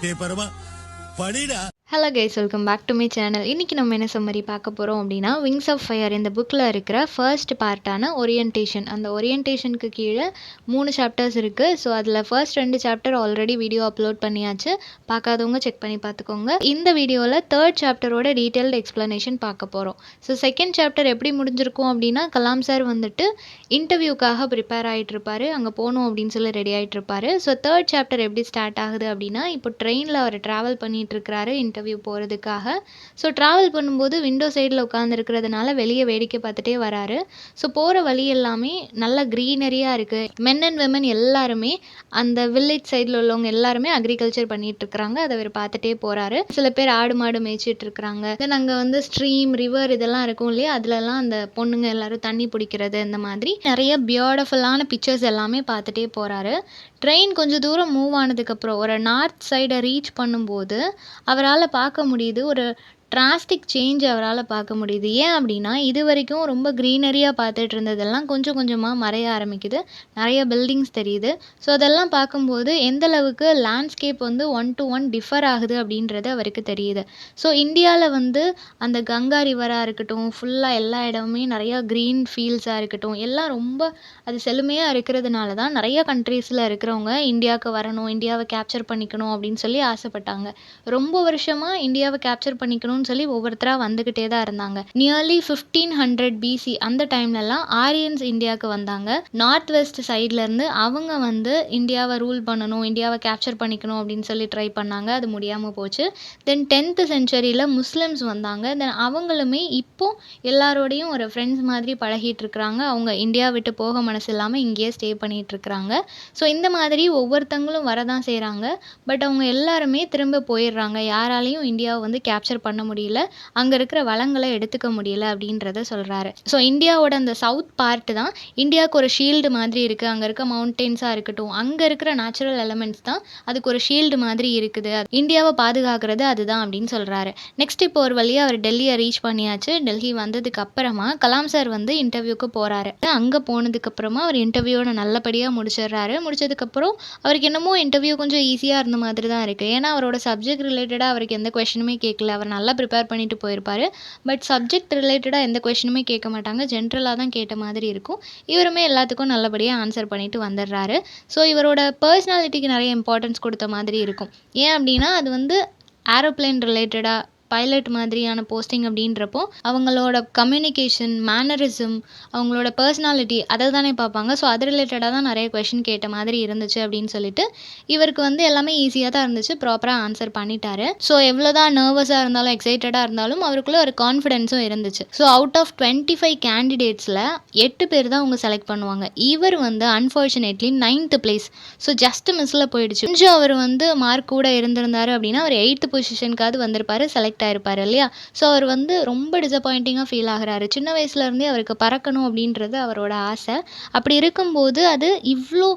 டே பரமா படிடா. Hello guys, welcome back to my channel. இன்றைக்கி நம்ம என்ன சம்மரி பார்க்க போகிறோம் அப்படின்னா, விங்ஸ் ஆஃப் ஃபயர் இந்த புக்கில் இருக்கிற ஃபர்ஸ்ட் பார்ட்டான ஓரியன்டேஷன். அந்த ஓரியன்டேஷனுக்கு கீழே 3 சாப்டர்ஸ் இருக்குது. ஸோ அதில் first 2 chapter already video upload பண்ணியாச்சு. பார்க்காதவங்க செக் பண்ணி பார்த்துக்கோங்க. இந்த வீடியோவில் 3rd சாப்டரோட டீட்டெயில்டு எக்ஸ்ப்ளனேஷன் பார்க்க போகிறோம். ஸோ செகண்ட் சாப்டர் எப்படி முடிஞ்சிருக்கும் அப்படின்னா, கலாம் சார் வந்துட்டு இன்டர்வியூக்காக ப்ரிப்பேர் ஆகிட்டுருப்பாரு. அங்கே போகணும் அப்படின்னு சொல்லி ரெடி ஆகிட்டுருப்பாரு. ஸோ 3rd சாப்டர் எப்படி ஸ்டார்ட் ஆகுது அப்படின்னா, இப்போ ட்ரெயினில் அவர் ட்ராவல் பண்ணிகிட்ருக்கிறாரு இன்டர்வியூ போகிறதுக்காக. ஸோ ட்ராவல் பண்ணும்போது விண்டோ சைடில் உட்காந்துருக்கிறதுனால வெளியே வேடிக்கை பார்த்துட்டே வராரு. ஸோ போகிற வழி எல்லாமே நல்ல க்ரீனரியாக இருக்குது. மென் அண்ட் விமன் எல்லாருமே அந்த வில்லேஜ் சைடில் உள்ளவங்க எல்லாருமே அக்ரிகல்ச்சர் பண்ணிகிட்ருக்குறாங்க. அதை அவர் பார்த்துட்டே போகிறாரு. சில பேர் ஆடு மாடு மேய்ச்சிட்டு இருக்கிறாங்க. தென் அங்கே வந்து ஸ்ட்ரீம் ரிவர் இதெல்லாம் இருக்கும் இல்லையா, அதுலலாம் அந்த பொண்ணுங்க எல்லாரும் தண்ணி பிடிக்கிறது, இந்த மாதிரி நிறைய பியூட்டிஃபுல்லான பிக்சர்ஸ் எல்லாமே பார்த்துட்டே போகிறாரு. ட்ரெயின் கொஞ்சம் தூரம் மூவ் ஆனதுக்கப்புறம் ஒரு நார்த் சைடை ரீச் பண்ணும்போது அவரால் பார்க்க முடியுது, ஒரு டிராஸ்டிக் சேஞ்ச் அவரால் பார்க்க முடியுது. ஏன் அப்படின்னா, இது வரைக்கும் ரொம்ப க்ரீனரியாக பார்த்துட்டு இருந்ததெல்லாம் கொஞ்சம் கொஞ்சமாக மறைய ஆரம்பிக்குது. நிறைய பில்டிங்ஸ் தெரியுது. ஸோ அதெல்லாம் பார்க்கும்போது எந்த அளவுக்கு லேண்ட்ஸ்கேப் வந்து 1 to 1 டிஃபர் ஆகுது அப்படின்றது அவருக்கு தெரியுது. ஸோ இந்தியாவில் வந்து அந்த கங்கா ரிவராக இருக்கட்டும், ஃபுல்லாக எல்லா இடமுமே நிறையா க்ரீன் ஃபீல்ட்ஸாக இருக்கட்டும், எல்லாம் ரொம்ப அது செழுமையாக இருக்கிறதுனால தான் நிறைய கண்ட்ரீஸில் இருக்கிறவங்க இந்தியாவுக்கு வரணும், இந்தியாவை கேப்சர் பண்ணிக்கணும் அப்படின்னு சொல்லி ஆசைப்பட்டாங்க. ரொம்ப வருஷமாக இந்தியாவை கேப்சர் பண்ணிக்கணும்னு சொல்லி ஒவ்வொருத்தராக வந்துக்கிட்டே தான் இருந்தாங்க. நியர்லி 1500 BC அந்த டைம்லலாம் ஆரியன்ஸ் இந்தியாவுக்கு வந்தாங்க. நார்த் வெஸ்ட் சைட்லேருந்து அவங்க வந்து இந்தியாவை ரூல் பண்ணணும், இந்தியாவை கேப்சர் பண்ணிக்கணும் அப்படின்னு சொல்லி ட்ரை பண்ணாங்க. அது முடியாமல் போச்சு. தென் 10th சென்ச்சுரியில் முஸ்லிம்ஸ் வந்தாங்க. தென் அவங்களுமே இப்போ எல்லாரோடையும் ஒரு ஃப்ரெண்ட்ஸ் மாதிரி பழகிட்டு இருக்கிறாங்க. அவங்க இந்தியா விட்டு போக மனசு இல்லாமல் இங்கேயே ஸ்டே பண்ணிட்டு இருக்கிறாங்க. ஸோ இந்த மாதிரி ஒவ்வொருத்தங்களும் வரதான் செய்கிறாங்க. பட் அவங்க எல்லாருமே திரும்ப போயிடுறாங்க. யாராலையும் இந்தியாவை வந்து கேப்சர் பண்ண முடியல, அங்கே இருக்கிற வளங்களை எடுத்துக்க முடியல அப்படின்றத சொல்கிறாரு. ஸோ இந்தியாவோட அந்த சவுத் பார்ட் தான் இந்தியாவுக்கு ஒரு ஷீல்டு மாதிரி இருக்குது. அங்கே இருக்க மவுண்டெயின்ஸாக இருக்கட்டும், அங்கே இருக்கிற நேச்சுரல் எலமெண்ட்ஸ் தான் அதுக்கு ஒரு ஷீல்டு மாதிரி இருக்குது. இந்தியாவை பாதுகாக்கிறது அதுதான் அப்படின்னு சொல்கிறாரு. நெக்ஸ்ட் இப்போ ஒரு வழியாக அவர் டெல்லியை ரீச் பண்ணியாச்சு. டெல்லி வந்ததுக்கு அப்புறமா கலாம் சார் வந்து இன்டர்வியூக்கு போகிறாரு. அங்கே போனதுக்கப்புறமா அவர் இன்டர்வியூவோட நல்லபடியாக முடிச்சிடுறாரு. முடிச்சதுக்கப்புறம் அவருக்கு என்னமோ இன்டர்வியூ கொஞ்சம் ஈஸியாக இருந்த மாதிரி தான் இருக்குது. ஏன்னா அவரோட சப்ஜெக்ட் ரிலேட்டடாக அவருக்கு எந்த கொஷனுமே கேட்கல. அவர் நல்லா ப்ரிப்பேர் பண்ணிட்டு போயிருப்பார். பட் சப்ஜெக்ட் ரிலேட்டடாக எந்த கொஷனுமே கேட்க மாட்டாங்க. ஜென்ரலாக தான் கேட்ட மாதிரி இருக்கும். இவருமே எல்லாத்துக்கும் நல்லபடியாக ஆன்சர் பண்ணிட்டு வந்துடுறாரு. ஸோ இவரோட பர்சனாலிட்டிக்கு நிறைய இம்பார்ட்டன்ஸ் கொடுத்த மாதிரி இருக்கும். ஏன் அப்படின்னா, அது வந்து ஏரோப்ளேன் ரிலேட்டடாக பைலட் மாதிரியான போஸ்டிங் அப்படின்றப்போ அவங்களோட கம்யூனிகேஷன், மேனரிசம், அவங்களோட பர்சனாலிட்டி அதை தானே பார்ப்பாங்க. ஸோ அது ரிலேட்டடாக தான் நிறைய கொஷின் கேட்ட மாதிரி இருந்துச்சு அப்படின்னு சொல்லிட்டு இவருக்கு வந்து எல்லாமே ஈஸியாக தான் இருந்துச்சு. ப்ராப்பராக ஆன்சர் பண்ணிட்டாரு. ஸோ எவ்வளோ தான் நர்வஸாக இருந்தாலும், எக்ஸைட்டடாக இருந்தாலும் அவருக்குள்ள ஒரு கான்ஃபிடென்ஸும் இருந்துச்சு. ஸோ அவுட் ஆஃப் 25 கேண்டிடேட்ஸில் 8 பேர் தான் அவங்க செலக்ட் பண்ணுவாங்க. இவர் வந்து unfortunately 9th place. So just மிஸ்ஸில் போயிடுச்சு. கொஞ்சம் அவர் வந்து மார்க் கூட இருந்திருந்தாரு அப்படின்னா அவர் 8th பொசிஷனுக்காவது வந்திருப்பாரு, செலக்ட் ஆயிருப்பாரு இல்லையா. ஸோ அவர் வந்து ரொம்ப டிசப்பாயிண்டிங்காக ஃபீல் ஆகுறாரு. சின்ன வயசுலேருந்தே அவருக்கு பறக்கணும் அப்படின்றது அவரோட ஆசை. அப்படி இருக்கும்போது அது இவ்வளோ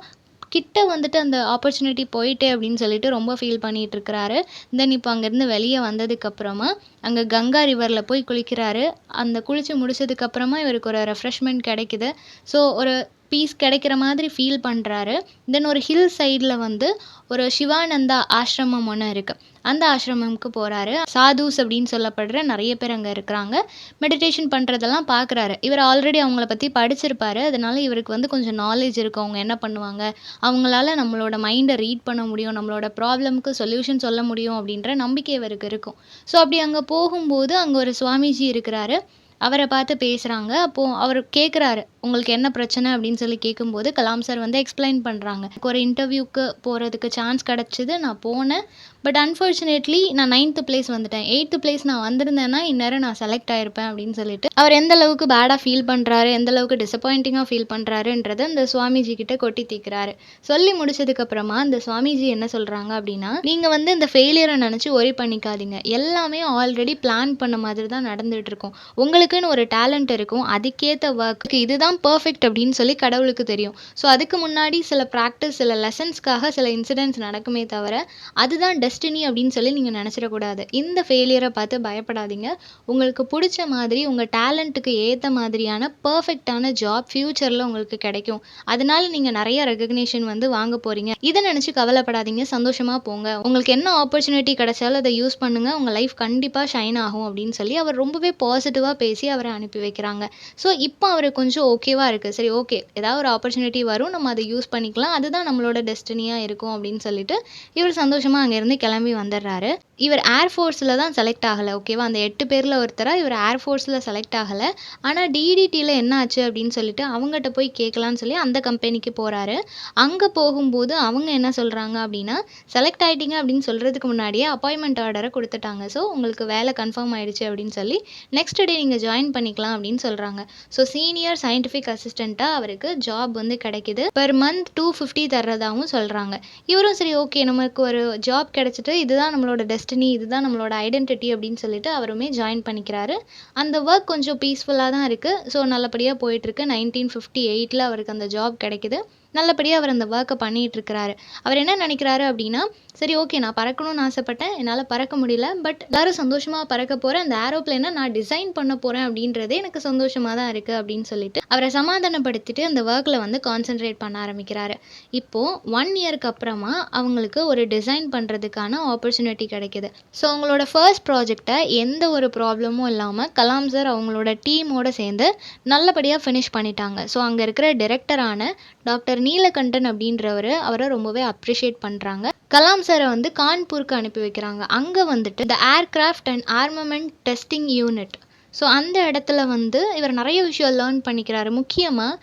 கிட்ட வந்துட்டு அந்த ஆப்பர்ச்சுனிட்டி போயிட்டே அப்படின்னு சொல்லிட்டு ரொம்ப ஃபீல் பண்ணிட்டு இருக்கிறாரு. தென் இப்போ அங்கேருந்து வெளியே வந்ததுக்கப்புறமா அங்கே கங்கா ரிவரில் போய் குளிக்கிறாரு. அந்த குளித்து முடிச்சதுக்கப்புறமா இவருக்கு ஒரு ரெஃப்ரெஷ்மெண்ட் கிடைக்குது. ஸோ ஒரு பீஸ் கிடைக்கிற மாதிரி ஃபீல் பண்ணுறாரு. தென் ஒரு ஹில் சைடில் வந்து ஒரு சிவானந்தா ஆசிரமம் ஒன்று இருக்குது. அந்த ஆசிரமம்க்கு போகிறாரு. சாதுஸ் அப்படின்னு சொல்லப்படுற நிறைய பேர் அங்கே இருக்கிறாங்க. மெடிடேஷன் பண்ணுறதெல்லாம் பார்க்குறாரு. இவர் ஆல்ரெடி அவங்கள பற்றி படிச்சிருப்பாரு. அதனால இவருக்கு வந்து கொஞ்சம் நாலேஜ் இருக்கும். அவங்க என்ன பண்ணுவாங்க, அவங்களால நம்மளோட மைண்டை ரீட் பண்ண முடியும், நம்மளோட ப்ராப்ளமுக்கு சொல்யூஷன் சொல்ல முடியும் அப்படின்ற நம்பிக்கை இவருக்கு இருக்கும். ஸோ அப்படி அங்கே போகும்போது அங்கே ஒரு சுவாமிஜி இருக்கிறாரு. அவரை பார்த்து பேசுகிறாங்க. அப்போது அவர் கேட்குறாரு, உங்களுக்கு என்ன பிரச்சனை அப்படின்னு சொல்லி கேட்கும்போது கலாம் சார் வந்து எக்ஸ்பிளைன் பண்ணுறாங்க. ஒரு இன்டர்வியூக்கு போகிறதுக்கு சான்ஸ் கிடச்சிது, நான் போனேன். பட் அன்ஃபார்ச்சுனேட்லி நான் 9th பிளேஸ் வந்துட்டேன். 8th பிளேஸ் நான் வந்திருந்தேன்னா இந்நேரம் நான் செலக்ட் ஆகிருப்பேன் அப்படின்னு சொல்லிட்டு அவர் எந்த அளவுக்கு பேடாக ஃபீல் பண்ணுறாரு, எந்த அளவுக்கு டிசப்பாயிண்டிங்காக ஃபீல் பண்ணுறாருன்றதை அந்த சுவாமிஜி கிட்ட கொட்டி தீர்க்கிறாரு. சொல்லி முடிச்சதுக்கப்புறமா அந்த சுவாமிஜி என்ன சொல்கிறாங்க அப்படின்னா, நீங்கள் வந்து இந்த ஃபெயிலியரை நினச்சி ஒரி பண்ணிக்காதீங்க. எல்லாமே ஆல்ரெடி பிளான் பண்ண மாதிரி தான் நடந்துகிட்டு இருக்கும். உங்களுக்குன்னு ஒரு டேலண்ட் இருக்கும். அதுக்கேற்ற ஒர்க்கு இதுதான் இதுதான் பர்ஃபெக்ட் அப்படின்னு சொல்லி கடவுளுக்கு தெரியும். ஸோ அதுக்கு முன்னாடி சில ப்ராக்டிஸ், சில லெசன்ஸ்க்காக சில இன்சிடென்ட்ஸ் நடக்குமே தவிர, அதுதான் டெஸ்டினி அப்படின்னு சொல்லி நீங்கள் நினச்சிடக்கூடாது. இந்த ஃபெயிலியரை பார்த்து பயப்படாதீங்க. உங்களுக்கு பிடிச்ச மாதிரி, உங்கள் டேலண்ட்டுக்கு ஏற்ற மாதிரியான பர்ஃபெக்டான ஜாப் ஃப்யூச்சரில் உங்களுக்கு கிடைக்கும். அதனால நீங்கள் நிறைய ரெகக்னேஷன் வந்து வாங்க போகிறீங்க. இதை நினச்சி கவலைப்படாதீங்க, சந்தோஷமாக போங்க. உங்களுக்கு என்ன ஆப்பர்ச்சுனிட்டி கிடைச்சாலும் அதை யூஸ் பண்ணுங்கள். உங்கள் லைஃப் கண்டிப்பாக ஷைன் ஆகும் அப்படின்னு சொல்லி அவர் ரொம்பவே பாசிட்டிவாக பேசி அவரை அனுப்பி வைக்கிறாங்க. ஸோ இப்போ அவருக்கு கொஞ்சம் ஓகேவாக இருக்குது. சரி, ஓகே, ஏதாவது ஒரு ஆப்பர்ச்சுனிட்டி வரும், நம்ம அதை யூஸ் பண்ணிக்கலாம், அதுதான் நம்மளோட டெஸ்டினியாக இருக்கும் அப்படின்னு சொல்லிட்டு இவர் சந்தோஷமாக அங்கேருந்து கிளம்பி வந்துடுறாரு. இவர் ஏர்ஃபோர்ஸில் தான் செலக்ட் ஆகலை. ஓகேவா, அந்த 8 பேரில் ஒருத்தராக இவர் ஏர்ஃபோர்ஸில் செலக்ட் ஆகலை. ஆனால் டிடிடியில் என்ன ஆச்சு அப்படின்னு சொல்லிட்டு அவங்ககிட்ட போய் கேட்கலான்னு சொல்லி அந்த கம்பெனிக்கு போகிறாரு. அங்கே போகும்போது அவங்க என்ன சொல்கிறாங்க அப்படின்னா, செலக்ட் ஆகிட்டீங்க அப்படின்னு சொல்கிறதுக்கு முன்னாடியே அப்பாயின்மெண்ட் ஆர்டரை கொடுத்துட்டாங்க. ஸோ உங்களுக்கு வேலை கன்ஃபார்ம் ஆயிடுச்சு அப்படின்னு சொல்லி நெக்ஸ்ட் டே நீங்கள் ஜாயின் பண்ணிக்கலாம் அப்படின்னு சொல்கிறாங்க. ஸோ சீனியர் சயின்டிஃபிக் அசிஸ்டண்ட்டாக அவருக்கு ஜாப் வந்து கிடைக்கிது. பெர் மந்த் 250 தர்றதாகவும் சொல்கிறாங்க. இவரும் சரி, ஓகே, நமக்கு ஒரு ஜாப் கிடைச்சிட்டு இதுதான் நம்மளோட டெஸ்டினி, இதுதான் நம்மளோட ஐடென்டிட்டி அப்படின்னு சொல்லிட்டு அவருமே ஜாயின் பண்ணிக்கிறாரு. அந்த ஒர்க் கொஞ்சம் பீஸ்ஃபுல்லாக தான் இருக்குது. ஸோ நல்லபடியாக போயிட்டுருக்கு. 1958 அவருக்கு அந்த ஜாப் கிடைக்கிது. நல்லபடியாக அவர் அந்த ஒர்க்கை பண்ணிகிட்டு இருக்கிறாரு. அவர் என்ன நினைக்கிறாரு அப்படின்னா, சரி, ஓகே, நான் பறக்கணும்னு ஆசைப்பட்டேன், என்னால் பறக்க முடியல, பட் எல்லாரும் சந்தோஷமாக பறக்க போகிறேன், அந்த ஏரோப்ளேனை நான் டிசைன் பண்ண போகிறேன் அப்படின்றதே எனக்கு சந்தோஷமாக தான் இருக்குது அப்படின்னு சொல்லிட்டு அவரை சமாதானப்படுத்திட்டு அந்த ஒர்க்கில் வந்து கான்சென்ட்ரேட் பண்ண ஆரம்பிக்கிறாரு. இப்போது 1 இயருக்கு அப்புறமா அவங்களுக்கு ஒரு டிசைன் பண்ணுறதுக்கான ஆப்பர்ச்சுனிட்டி கிடைக்கிது. ஸோ அவங்களோட ஃபர்ஸ்ட் ப்ராஜெக்டை எந்த ஒரு ப்ராப்ளமும் இல்லாமல் கலாம் சார் அவங்களோட டீமோடு சேர்ந்து நல்லபடியாக ஃபினிஷ் பண்ணிட்டாங்க. ஸோ அங்கே இருக்கிற டைரக்டரான டாக்டர் நீலகண்டன் அப்படின்றவர் அவரை ரொம்பவே அப்ரிஷியேட் பண்ணுறாங்க. கலாம் சாரை வந்து கான்பூருக்கு அனுப்பி வைக்கிறாங்க. அங்கே வந்துட்டு த aircraft and armament testing unit, so அந்த இடத்துல வந்து இவர் நிறைய விஷயம் லேர்ன் பண்ணிக்கிறாரு. முக்கியமாக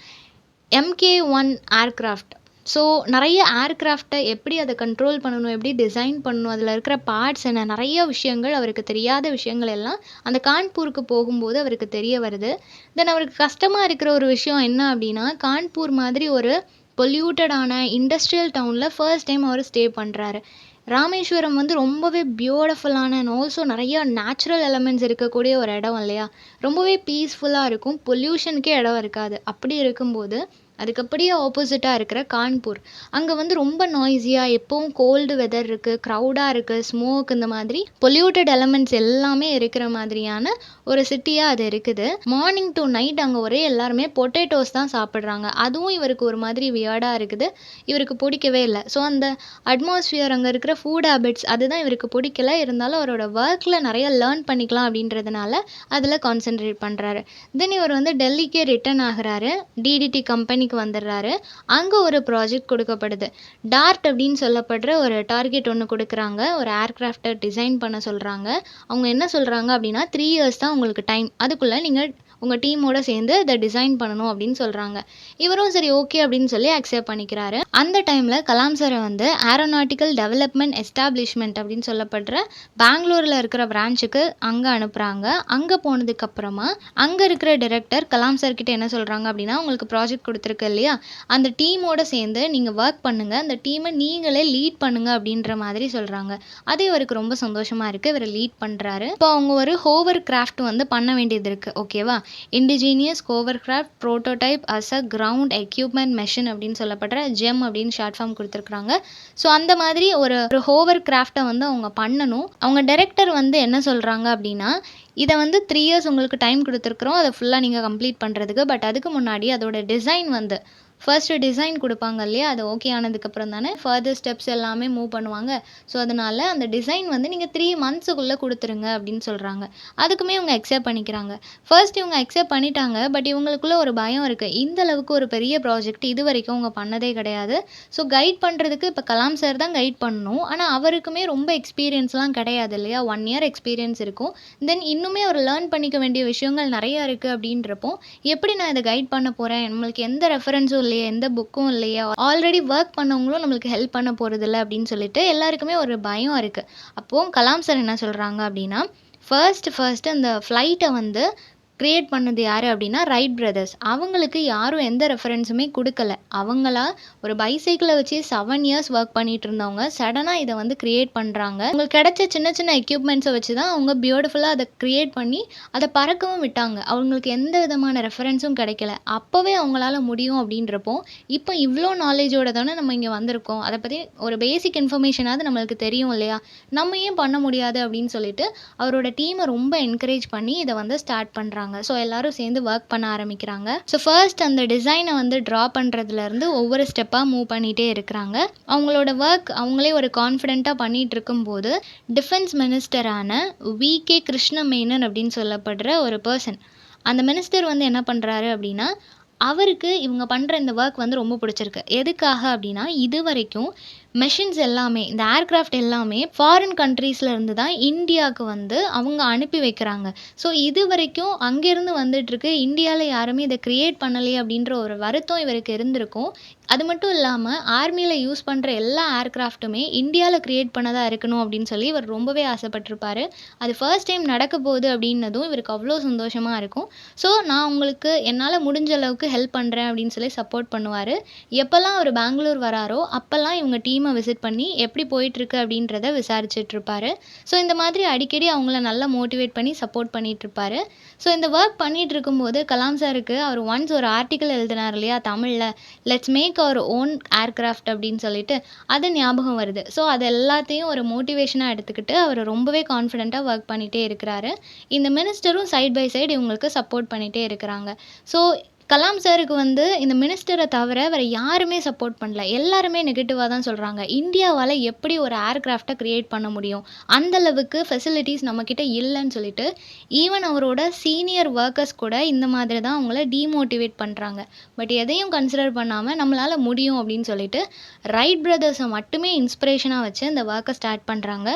MK1 ஏர்கிராஃப்ட். ஸோ நிறைய ஏர்கிராஃப்டை எப்படி அதை கண்ட்ரோல் பண்ணணும், எப்படி டிசைன் பண்ணணும், அதில் இருக்கிற பார்ட்ஸ் என்ன, நிறைய விஷயங்கள் அவருக்கு தெரியாத விஷயங்கள் எல்லாம் அந்த கான்பூருக்கு போகும்போது அவருக்கு தெரிய வருது. தென் அவருக்கு கஷ்டமாக இருக்கிற ஒரு விஷயம் என்ன அப்படின்னா, கான்பூர் மாதிரி ஒரு பொல்யூட்டடான இண்டஸ்ட்ரியல் டவுனில் ஃபர்ஸ்ட் டைம் அவர் ஸ்டே பண்ணுறாரு. ராமேஸ்வரம் வந்து ரொம்பவே பியூட்டிஃபுல்லான அண்ட் ஆல்சோ நிறையா நேச்சுரல் எலமெண்ட்ஸ் இருக்கக்கூடிய ஒரு இடம் இல்லையா, ரொம்பவே பீஸ்ஃபுல்லாக இருக்கும், பொல்யூஷனுக்கே இடம் இருக்காது. அப்படி இருக்கும்போது அதுக்கு அப்படியே ஆப்போசிட்டாக இருக்கிற கான்பூர், அங்கே வந்து ரொம்ப நாய்ஸியாக, எப்போவும் கோல்டு வெதர் இருக்குது, க்ரௌடாக இருக்குது, ஸ்மோக், இந்த மாதிரி பொல்யூட்டட் எலமெண்ட்ஸ் எல்லாமே இருக்கிற மாதிரியான ஒரு சிட்டியாக அது இருக்குது. மார்னிங் டு நைட் அங்கே ஒரே எல்லாருமே பொட்டேட்டோஸ் தான் சாப்பிட்றாங்க. அதுவும் இவருக்கு ஒரு மாதிரி வியர்டாக இருக்குது, இவருக்கு பிடிக்கவே இல்லை. ஸோ அந்த அட்மாஸ்ஃபியர், அங்கே இருக்கிற ஃபுட் ஹேபிட்ஸ், அதுதான் இவருக்கு பிடிக்கல. இருந்தாலும் அவரோட ஒர்க்கில் நிறைய லேர்ன் பண்ணிக்கலாம் அப்படின்றதுனால அதில் கான்சென்ட்ரேட் பண்ணுறாரு. தென் இவர் வந்து டெல்லிக்கே ரிட்டர்ன் ஆகிறாரு. டிடிடி கம்பெனிக்கு வந்துடுறாரு. அங்கே ஒரு ப்ராஜெக்ட் கொடுக்கப்படுது. டார்ட் அப்படின்னு சொல்லப்படுற ஒரு டார்கெட் ஒன்று கொடுக்குறாங்க. ஒரு ஏர்கிராஃப்டை டிசைன் பண்ண சொல்கிறாங்க. அவங்க என்ன சொல்கிறாங்க அப்படின்னா, 3 இயர்ஸ் தான் உங்களுக்கு டைம், அதுக்குள்ளே நீங்கள் உங்கள் டீமோட சேர்ந்து இதை டிசைன் பண்ணணும் அப்படின்னு சொல்கிறாங்க. இவரும் சரி, ஓகே அப்படின்னு சொல்லி அக்செப்ட் பண்ணிக்கிறாரு. அந்த டைமில் கலாம் சாரை வந்து ஏரோநாட்டிக்கல் டெவலப்மெண்ட் எஸ்டாப்ளிஷ்மெண்ட் அப்படின்னு சொல்லப்படுற பெங்களூரில் இருக்கிற பிரான்ச்சுக்கு அங்கே அனுப்புகிறாங்க. அங்கே போனதுக்கப்புறமா அங்கே இருக்கிற டைரக்டர் கலாம் சார் கிட்ட என்ன சொல்கிறாங்க அப்படின்னா, உங்களுக்கு ப்ராஜெக்ட் கொடுத்துருக்கு இல்லையா, அந்த டீமோட சேர்ந்து நீங்கள் ஒர்க் பண்ணுங்கள், அந்த டீமை நீங்களே லீட் பண்ணுங்க அப்படின்ற மாதிரி சொல்கிறாங்க. அது இவருக்கு ரொம்ப சந்தோஷமாக இருக்குது. இவர் லீட் பண்ணுறாரு. இப்போ அவங்க ஒரு ஹோவர் கிராஃப்ட் வந்து பண்ண வேண்டியது இருக்குது. ஓகேவா, indigenous hovercraft prototype as a ground equipment machine அப்படின்னு சொல்லப்படுற ஜெம் அப்படின்னு ஷார்ட் ஃபார்ம் கொடுத்துருக்குறாங்க. ஸோ அந்த மாதிரி ஒரு ஹோவர் கிராஃப்டை வந்து அவங்க பண்ணணும். அவங்க டைரக்டர் வந்து என்ன சொல்கிறாங்க அப்படின்னா, இதை வந்து 3 இயர்ஸ் உங்களுக்கு டைம் கொடுத்துருக்குறோம், அதை ஃபுல்லாக நீங்கள் கம்ப்ளீட் பண்ணுறதுக்கு. பட் அதுக்கு முன்னாடி அதோட டிசைன் வந்து ஃபர்ஸ்ட்டு டிசைன் கொடுப்பாங்க இல்லையா, அது ஓகே ஆனதுக்கப்புறம் தானே ஃபர்தர் ஸ்டெப்ஸ் எல்லாமே மூவ் பண்ணுவாங்க. ஸோ அதனால் அந்த டிசைன் வந்து நீங்கள் 3 மந்த்ஸுக்குள்ளே கொடுத்துருங்க அப்படின்னு சொல்கிறாங்க. அதுக்குமே இவங்க அக்செப்ட் பண்ணிக்கிறாங்க. ஃபர்ஸ்ட் இவங்க அக்செப்ட் பண்ணிட்டாங்க. பட் இவங்களுக்குள்ள ஒரு பயம் இருக்குது. இந்த அளவுக்கு ஒரு பெரிய ப்ராஜெக்ட் இது வரைக்கும் அவங்க பண்ணதே கிடையாது. ஸோ கைட் பண்ணுறதுக்கு இப்போ கலாம் சார் தான் கைட் பண்ணணும். ஆனால் அவருக்குமே ரொம்ப எக்ஸ்பீரியன்ஸ்லாம் கிடையாது இல்லையா, 1 இயர் எக்ஸ்பீரியன்ஸ் இருக்கும். தென் இன்னுமே அவர் லேர்ன் பண்ணிக்க வேண்டிய விஷயங்கள் நிறையா இருக்குது. அப்படின்றப்போ எப்படி நான் இதை கைட் பண்ண போகிறேன், நம்மளுக்கு எந்த ரெஃபரன்ஸும் இல்லையா, எந்த புக்கும் இல்லையா, ஆல்ரெடி ஒர்க் பண்ணவங்களும் நம்மளுக்கு ஹெல்ப் பண்ண போகிறதில்ல அப்படின்னு சொல்லிட்டு எல்லாருக்குமே ஒரு பயம் இருக்குது. அப்போது கலாம் சார் என்ன சொல்கிறாங்க அப்படின்னா, ஃபர்ஸ்ட் அந்த ஃப்ளைட்டை வந்து கிரியேட் பண்ணது யார் அப்படின்னா ரைட் பிரதர்ஸ். அவங்களுக்கு யாரும் எந்த ரெஃபரன்ஸுமே கொடுக்கல. அவங்களா ஒரு பைசைக்கிளை வச்சு 7 இயர்ஸ் ஒர்க் பண்ணிட்டு இருந்தவங்க சடனாக இதை வந்து கிரியேட் பண்ணுறாங்க. அவங்களுக்கு கிடைச்ச சின்ன சின்ன எக்யூப்மெண்ட்ஸை வச்சு தான் அவங்க பியூட்டிஃபுல்லாக அதை கிரியேட் பண்ணி அதை பறக்கவும் விட்டாங்க. அவங்களுக்கு எந்த விதமான ரெஃபரன்ஸும் கிடைக்கல. அப்போவே அவங்களால முடியும் அப்படின்றப்போ இப்போ இவ்வளோ நாலேஜோட தானே நம்ம இங்கே வந்திருக்கோம். அதை பற்றி ஒரு பேசிக் இன்ஃபர்மேஷனாவது நம்மளுக்கு தெரியும் இல்லையா, நம்ம ஏன் பண்ண முடியாது அப்படின்னு சொல்லிட்டு அவரோட டீமை ரொம்ப என்கரேஜ் பண்ணி இதை வந்து ஸ்டார்ட் பண்ணுறாங்க. ஸோ எல்லாரும் சேர்ந்து ஒர்க் பண்ண ஆரம்பிக்கிறாங்க. ஸோ ஃபர்ஸ்ட் அந்த டிசைனை வந்து ட்ரா பண்ணுறதுலேருந்து ஒவ்வொரு ஸ்டெப்பாக மூவ் பண்ணிகிட்டே இருக்கிறாங்க. அவங்களோட ஒர்க் அவங்களே ஒரு கான்ஃபிடென்ட்டாக பண்ணிகிட்டு இருக்கும்போது டிஃபென்ஸ் மினிஸ்டரான வி.கே. கிருஷ்ண மேனன் அப்படின்னு சொல்லப்படுற ஒரு பர்சன், அந்த மினிஸ்டர் வந்து என்ன பண்ணுறாரு அப்படின்னா, அவருக்கு இவங்க பண்ணுற இந்த ஒர்க் வந்து ரொம்ப பிடிச்சிருக்கு. எதுக்காக அப்படின்னா, இது வரைக்கும் மெஷின்ஸ் எல்லாமே, இந்த ஏர்கிராஃப்ட் எல்லாமே ஃபாரின் கண்ட்ரீஸில் இருந்து தான் இந்தியாவுக்கு வந்து அவங்க அனுப்பி வைக்கிறாங்க. ஸோ இது வரைக்கும் அங்கேருந்து வந்துட்டுருக்கு, இந்தியாவில் யாருமே இதை க்ரியேட் பண்ணலையே அப்படின்ற ஒரு வருத்தம் இவருக்கு இருந்திருக்கும். அது மட்டும் இல்லாமல் ஆர்மியில் யூஸ் பண்ணுற எல்லா ஏர்கிராஃப்ட்டுமே இந்தியாவில் க்ரியேட் பண்ணதாக இருக்கணும் அப்படின்னு சொல்லி இவர் ரொம்பவே ஆசைப்பட்டிருப்பார். அது ஃபர்ஸ்ட் டைம் நடக்க போகுது அப்படின்னதும் இவருக்கு அவ்வளோ சந்தோஷமாக இருக்கும். ஸோ நான் உங்களுக்கு என்னால் முடிஞ்ச அளவுக்கு ஹெல்ப் பண்ணுறேன் அப்படின்னு சொல்லி சப்போர்ட் பண்ணுவார். எப்போல்லாம் அவர் பெங்களூர் வராரோ அப்போல்லாம் இவங்க டீமை விசிட் பண்ணி எப்படி போயிட்டுருக்கு அப்படின்றத விசாரிச்சுட்ருப்பாரு. ஸோ இந்த மாதிரி அடிக்கடி அவங்கள நல்லா மோட்டிவேட் பண்ணி சப்போர்ட் பண்ணிகிட்ருப்பாரு. ஸோ இந்த ஒர்க் பண்ணிகிட்டு இருக்கும்போது கலாம் சாருக்கு அவர் ஒன்ஸ் ஒரு ஆர்டிக்கல் எழுதினார் இல்லையா தமிழில், let's make our own aircraft அப்படின்னு சொல்லிட்டு, அது ஞாபகம் வருது. ஸோ அது எல்லாத்தையும் ஒரு மோட்டிவேஷனாக எடுத்துக்கிட்டு அவர் ரொம்பவே கான்ஃபிடென்ட்டாக ஒர்க் பண்ணிகிட்டே இருக்கிறாரு. இந்த மினிஸ்டரும் சைட் பை சைடு இவங்களுக்கு சப்போர்ட் பண்ணிகிட்டே இருக்கிறாங்க. ஸோ கலாம் சாருக்கு வந்து இந்த மினிஸ்டரை தவிர வேறு யாருமே சப்போர்ட் பண்ணல. எல்லாருமே நெகட்டிவாக தான் சொல்கிறாங்க. இந்தியாவால் எப்படி ஒரு ஏர்கிராஃப்டை க்ரியேட் பண்ண முடியும், அந்தளவுக்கு ஃபெசிலிட்டிஸ் நம்மக்கிட்ட இல்லைன்னு சொல்லிட்டு ஈவன் அவரோட சீனியர் ஒர்க்கர்ஸ் கூட இந்த மாதிரி தான் அவங்கள டீமோட்டிவேட் பண்ணுறாங்க. பட் எதையும் கன்சிடர் பண்ணாமல் நம்மளால் முடியும் அப்படின்னு சொல்லிட்டு ரைட் பிரதர்ஸை மட்டுமே இன்ஸ்பிரேஷனாக வச்சு இந்த ஒர்க்கை ஸ்டார்ட் பண்ணுறாங்க.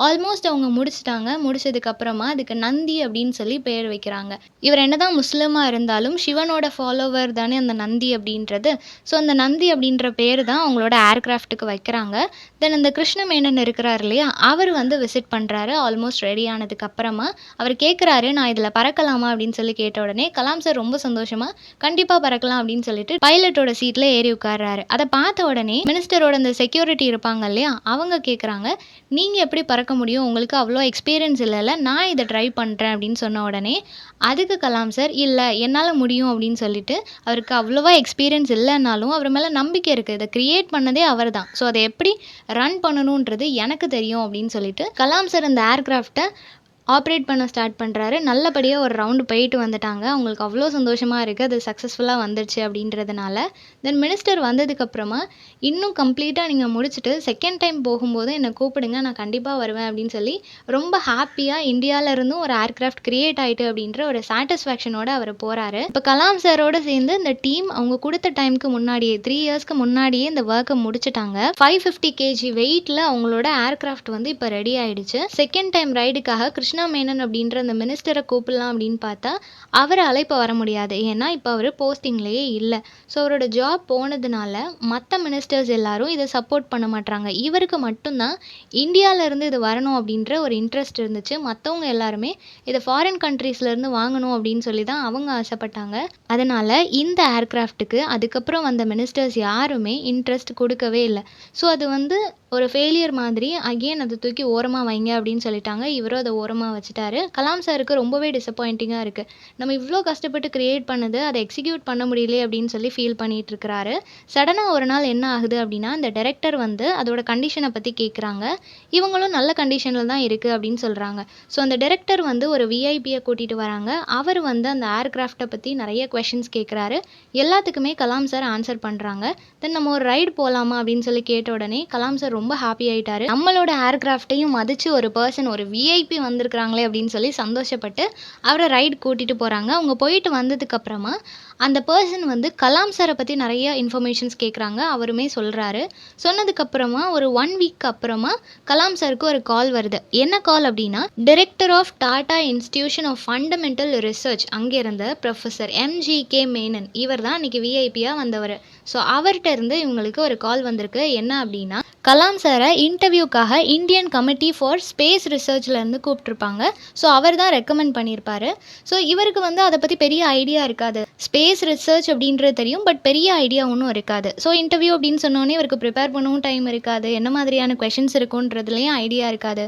ஆல்மோஸ்ட் அவங்க முடிச்சிட்டாங்க. முடிச்சதுக்கப்புறமா அதுக்கு நந்தி அப்படின்னு சொல்லி பேர் வைக்கிறாங்க. இவர் என்னதான் முஸ்லீமாக இருந்தாலும் சிவனோட ஃபாலோவர் தானே அந்த நந்தி அப்படின்றது. ஸோ அந்த நந்தி அப்படின்ற பேர் தான் அவங்களோட ஏர்கிராஃப்ட்டுக்கு வைக்கிறாங்க. தென் அந்த கிருஷ்ண மேனன் இருக்கிறார் இல்லையா, அவர் வந்து விசிட் பண்ணுறாரு. ஆல்மோஸ்ட் ரெடி ஆனதுக்கப்புறமா அவர் கேட்குறாரு, நான் இதில் பறக்கலாமா அப்படின்னு சொல்லி கேட்ட உடனே கலாம் சார் ரொம்ப சந்தோஷமாக கண்டிப்பாக பறக்கலாம் அப்படின்னு சொல்லிட்டு பைலட்டோட சீட்டில் ஏறி உட்கார்றாரு. அதை பார்த்த உடனே மினிஸ்டரோட அந்த செக்யூரிட்டி இருப்பாங்க இல்லையா, அவங்க கேட்குறாங்க, நீங்கள் எப்படி பறக்க முடியும், உங்களுக்கு அவ்வளோ எக்ஸ்பீரியன்ஸ் இல்லைல்ல, நான் இதை ட்ரை பண்ணுறேன் அப்படின்னு சொன்ன உடனே அதுக்கு கலாம் சார், இல்லை என்னால் முடியும் அப்படின்னு சொல்லிட்டு, அவருக்கு அவ்வளோவா எக்ஸ்பீரியன்ஸ் இல்லைனாலும் அவர் மேலே நம்பிக்கை இருக்குது. இதை க்ரியேட் பண்ணதே அவர் தான். ஸோ அதை எப்படி ரன் பண்ணணுன்றது எனக்கு தெரியும் அப்படின்னு சொல்லிட்டு கலாம் சார் அந்த ஏர்கிராஃப்டை ஆப்ரேட் பண்ண ஸ்டார்ட் பண்ணுறாரு. நல்லபடியாக ஒரு ரவுண்டு போயிட்டு வந்துட்டாங்க. அவங்களுக்கு அவ்வளோ சந்தோஷமாக இருக்குது, அது சக்ஸஸ்ஃபுல்லாக வந்துடுச்சு அப்படின்றதுனால. தென் மினிஸ்டர் வந்ததுக்கப்புறமா இன்னும் கம்ப்ளீட்டாக நீங்கள் முடிச்சுட்டு செகண்ட் டைம் போகும்போது என்னை கூப்பிடுங்க, நான் கண்டிப்பாக வருவேன் அப்படின்னு சொல்லி ரொம்ப ஹாப்பியாக இந்தியாவிலேருந்தும் ஒரு ஏர்கிராஃப்ட் க்ரியேட் ஆகிட்டு அப்படின்ற ஒரு சாட்டிஸ்ஃபேக்ஷனோட அவர் போகிறாரு. இப்போ கலாம் சாரோட சேர்ந்து இந்த டீம் அவங்க கொடுத்த டைமுக்கு முன்னாடியே 3 இயர்ஸ்க்கு முன்னாடியே இந்த ஒர்க்கை முடிச்சுட்டாங்க. 550 kg வெயிட்டில் அவங்களோட ஏர்கிராஃப்ட் வந்து இப்போ ரெடி ஆகிடுச்சு. செகண்ட் டைம் ரைடுக்காக கிருஷ்ணா மேனன் அப்படின்ற அந்த மினிஸ்டரை கூப்பிடலாம் அப்படின்னு பார்த்தா அவரை அழைப்ப வர முடியாது. ஏன்னா இப்போ அவர் போஸ்டிங்லேயே இல்லை. ஸோ அவரோட ஜாப் போனதுனால மற்ற மினிஸ்டர்ஸ் எல்லாரும் இதை சப்போர்ட் பண்ண மாட்டாங்க. இவருக்கு மட்டும்தான் இந்தியாவிலேருந்து இது வரணும் அப்படின்ற ஒரு இன்ட்ரெஸ்ட் இருந்துச்சு. மற்றவங்க எல்லாருமே இதை ஃபாரின் கண்ட்ரீஸ்லேருந்து வாங்கணும் அப்படின்னு சொல்லி தான் அவங்க ஆசைப்பட்டாங்க. அதனால் இந்த ஏர்கிராஃப்ட்டுக்கு அதுக்கப்புறம் வந்த மினிஸ்டர்ஸ் யாருமே இன்ட்ரெஸ்ட் கொடுக்கவே இல்லை. ஸோ அது வந்து ஒரு ஃபெயிலியர் மாதிரி அகெயின் அதை தூக்கி ஓரமாக வைங்க அப்படின்னு சொல்லிட்டாங்க. இவரும் அதை ஓரமாக வச்சுட்டாரு. கலாம் சாருக்கு ரொம்பவே டிசப்பாயிண்டிங்காக இருக்குது. நம்ம இவ்வளோ கஷ்டப்பட்டு க்ரியேட் பண்ணது அதை எக்ஸிக்யூட் பண்ண முடியலையே அப்படின்னு சொல்லி ஃபீல் பண்ணிகிட்டு இருக்கிறாரு. சடனாக ஒரு நாள் என்ன ஆகுது அப்படின்னா, இந்த டைரக்டர் வந்து அதோட கண்டிஷனை பற்றி கேட்குறாங்க. இவங்களும் நல்ல கண்டிஷனில் தான் இருக்குது அப்படின்னு சொல்கிறாங்க. ஸோ அந்த டைரக்டர் வந்து ஒரு விஐபியை கூட்டிகிட்டு வராங்க. அவர் வந்து அந்த ஏர்கிராஃப்டை பற்றி நிறைய கொஷின்ஸ் கேட்குறாரு. எல்லாத்துக்குமே கலாம் சார் ஆன்சர் பண்ணுறாங்க. தென் நம்ம ஒரு ரைடு போகலாமா அப்படின்னு சொல்லி கேட்ட உடனே கலாம் சார் ரொம்ப ஹாப்பி ஆகிட்டாரு. நம்மளோட ஏர்கிராஃப்டையும் மதிச்சு ஒரு பர்சன், ஒரு விஐபி வந்திருக்கிறாங்களே அப்படின்னு சொல்லி சந்தோஷப்பட்டு அவரை ரைடு கூட்டிகிட்டு போகிறாங்க. அவங்க போயிட்டு வந்ததுக்கப்புறமா அந்த பர்சன் வந்து கலாம் சாரை பற்றி நிறைய இன்ஃபர்மேஷன்ஸ் கேட்குறாங்க. அவருமே சொல்கிறாரு. சொன்னதுக்கப்புறமா ஒரு 1 வீக் அப்புறமா கலாம் சாருக்கு ஒரு கால் வருது. என்ன கால் அப்படின்னா, director of Tata institution of fundamental research அங்கே இருந்த ப்ரொஃபஸர் MGK மேனன், இவர் தான் அன்றைக்கி விஐபியாக வந்தவர். ஸோ அவர்கிட்ட இருந்து இவங்களுக்கு ஒரு கால் வந்திருக்கு. என்ன அப்படின்னா, கலாம் சாரை இன்டர்வியூக்காக இந்தியன் கமிட்டி ஃபார் ஸ்பேஸ் ரிசர்ச்லேருந்து கூப்பிட்ருப்பாங்க. ஸோ அவர் தான் ரெக்கமெண்ட் பண்ணியிருப்பார். ஸோ இவருக்கு வந்து அதை பற்றி பெரிய ஐடியா இருக்காது. ஸ்பேஸ் ரிசர்ச் அப்படின்றது தெரியும், பட் பெரிய ஐடியா ஒன்றும் இருக்காது. ஸோ இன்டர்வியூ அப்படின்னு சொன்னோன்னே இவருக்கு ப்ரிப்பேர் பண்ணவும் டைம் இருக்காது. என்ன மாதிரியான கொஷின்ஸ் இருக்குன்றதுலேயும் ஐடியா இருக்காது.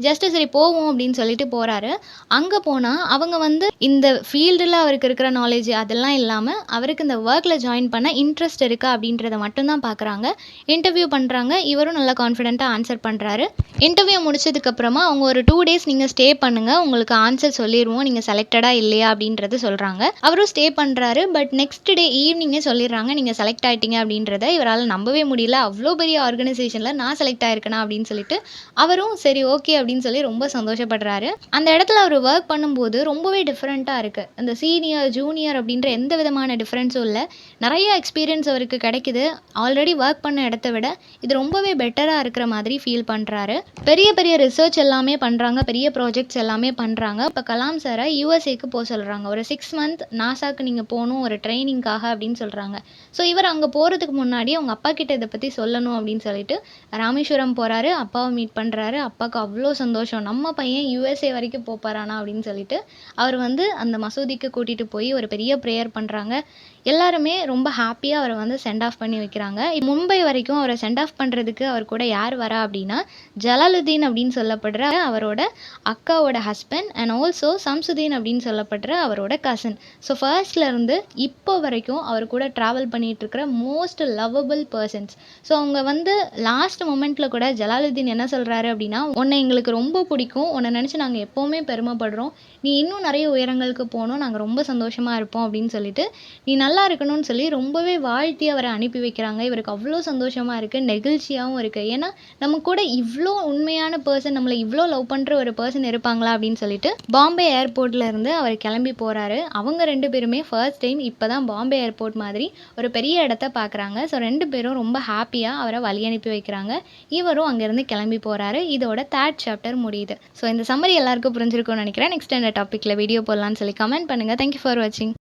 ஜஸ்ட்டு சரி போவோம் அப்படின்னு சொல்லிட்டு போகிறாரு. அங்கே போனால் அவங்க வந்து இந்த ஃபீல்டில் அவருக்கு இருக்கிற நாலேஜ் அதெல்லாம் இல்லாமல் அவருக்கு இந்த ஒர்க்கில் ஜாயின் பண்ண இன்ட்ரெஸ்ட் இருக்கா அப்படின்றத மட்டும்தான் பார்க்குறாங்க. இன்டர்வியூ பண்ணுறாங்க. இவரும் நல்லா கான்ஃபிடென்ட்டாக ஆன்சர் பண்ணுறாரு. இன்டர்வியூ முடிச்சதுக்கப்புறமா அவங்க ஒரு 2 டேஸ் நீங்கள் ஸ்டே பண்ணுங்கள், உங்களுக்கு ஆன்சர் சொல்லிடுவோம், நீங்கள் செலக்டடாக இல்லையா அப்படின்றது சொல்கிறாங்க. அவரும் ஸ்டே பண்ணுறாரு. பட் நெக்ஸ்ட் டே ஈவினிங்கே சொல்லிடுறாங்க நீங்கள் செலக்ட் ஆகிட்டீங்க அப்படின்றத. இவரால் நம்பவே முடியல. அவ்வளோ பெரிய ஆர்கனைசேஷனில் நான் செலக்ட் ஆகிருக்கேனா அப்படின்னு சொல்லிட்டு அவரும் சரி ஓகே அப்படின்னு சொல்லி ரொம்ப சந்தோஷப்படுறாரு. அந்த இடத்துல அவர் ஒர்க் பண்ணும்போது ரொம்பவே டிஃப்ரெண்ட்டாக இருக்குது. அந்த சீனியர் ஜூனியர் அப்படின்ற எந்த விதமான டிஃப்ரென்ஸும் இல்லை. நிறைய எக்ஸ்பீரியன்ஸ் அவருக்கு கிடைக்குது. ஆல்ரெடி ஒர்க் பண்ண இடத்த விட இது ரொம்பவே பெட்டராக இருக்கிற மாதிரி ஃபீல் பண்ணுறாரு. பெரிய பெரிய ரிசர்ச் எல்லாமே பண்ணுறாங்க, பெரிய ப்ராஜெக்ட்ஸ் எல்லாமே பண்ணுறாங்க. இப்போ கலாம் சாரை யூஎஸ்ஏக்கு போக சொல்கிறாங்க. ஒரு 6 மந்த் நாசாக்கு நீங்கள் போகணும் ஒரு ட்ரைனிங்காக அப்படின்னு சொல்கிறாங்க. ஸோ இவர் அங்கே போகிறதுக்கு முன்னாடி அவங்க அப்பா கிட்ட இதை பற்றி சொல்லணும் அப்படின்னு சொல்லிட்டு ராமேஸ்வரம் போகிறாரு. அப்பாவை மீட் பண்ணுறாரு. அப்பாவுக்கு அவ்வளோ சந்தோஷம், நம்ம பையன் யூஎஸ்ஏ வரைக்கும் போப்பாரானா அப்படின்னு சொல்லிட்டு அவர் வந்து அந்த மசூதிக்கு கூட்டிகிட்டு போய் ஒரு பெரிய ப்ரேயர் பண்ணுறாங்க. எல்லாருமே ரொம்ப ஹாப்பியாக அவரை வந்து சென்ட் ஆஃப் பண்ணி வைக்கிறாங்க. மும்பை வரைக்கும் அவரை சென்ட் ஆஃப் பண்ணுறதுக்கு அவர் கூட யார் வரா அப்படின்னா, ஜலாலுதீன் அப்படின்னு சொல்லப்படுற அவரோட அக்காவோட ஹஸ்பண்ட் அண்ட் ஆல்சோ சம்சுதீன் அப்படின்னு சொல்லப்படுற அவரோட கசின். ஸோ ஃபர்ஸ்ட்லேருந்து இப்போ வரைக்கும் அவர் கூட ட்ராவல் பண்ணிகிட்டு இருக்கிற மோஸ்ட் லவ்வபிள் பர்சன்ஸ். ஸோ அவங்க வந்து லாஸ்ட் மொமெண்ட்டில் கூட ஜலாலுதீன் என்ன சொல்கிறாரு அப்படின்னா, உன்னை எங்களுக்கு ரொம்ப பிடிக்கும், உன்னை நினச்சி நாங்கள் எப்போவுமே பெருமைப்படுறோம், நீ இன்னும் நிறைய உயரங்களுக்கு போகணும், நாங்கள் ரொம்ப சந்தோஷமாக இருப்போம் அப்படின்னு சொல்லிட்டு நீ நல்லா இருக்கணும்னு சொல்லி ரொம்பவே வாழ்த்தி அவரை அனுப்பி வைக்கிறாங்க. இவருக்கு அவ்வளோ சந்தோஷமாக இருக்குது, நெகிழ்ச்சியாகவும் இருக்குது. ஏன்னா நம்ம கூட இவ்வளோ உண்மையான பர்சன், நம்மளை இவ்வளோ லவ் பண்ணுற ஒரு பர்சன் இருப்பாங்களா அப்படின்னு சொல்லிட்டு பாம்பே ஏர்போர்ட்டில் இருந்து அவர் கிளம்பி போகிறாரு. அவங்க 2 பேருமே ஃபர்ஸ்ட் டைம் இப்போ தான் பாம்பே ஏர்போர்ட் மாதிரி ஒரு பெரிய இடத்த பார்க்குறாங்க. ஸோ 2 பேரும் ரொம்ப ஹாப்பியாக அவரை வழி அனுப்பி வைக்கிறாங்க. இவரும் அங்கேருந்து கிளம்பி போகிறாரு. இதோட 3rd சாப்டர் முடியுது. ஸோ இந்த சம்மரி எல்லாருக்கும் புரிஞ்சிருக்கும்னு நினைக்கிறேன். நெக்ஸ்ட் இந்த டாப்பிக்கில் வீடியோ போடலான்னு சொல்லி கமெண்ட் பண்ணுங்கள். தேங்க்யூ ஃபார் வாட்சிங்.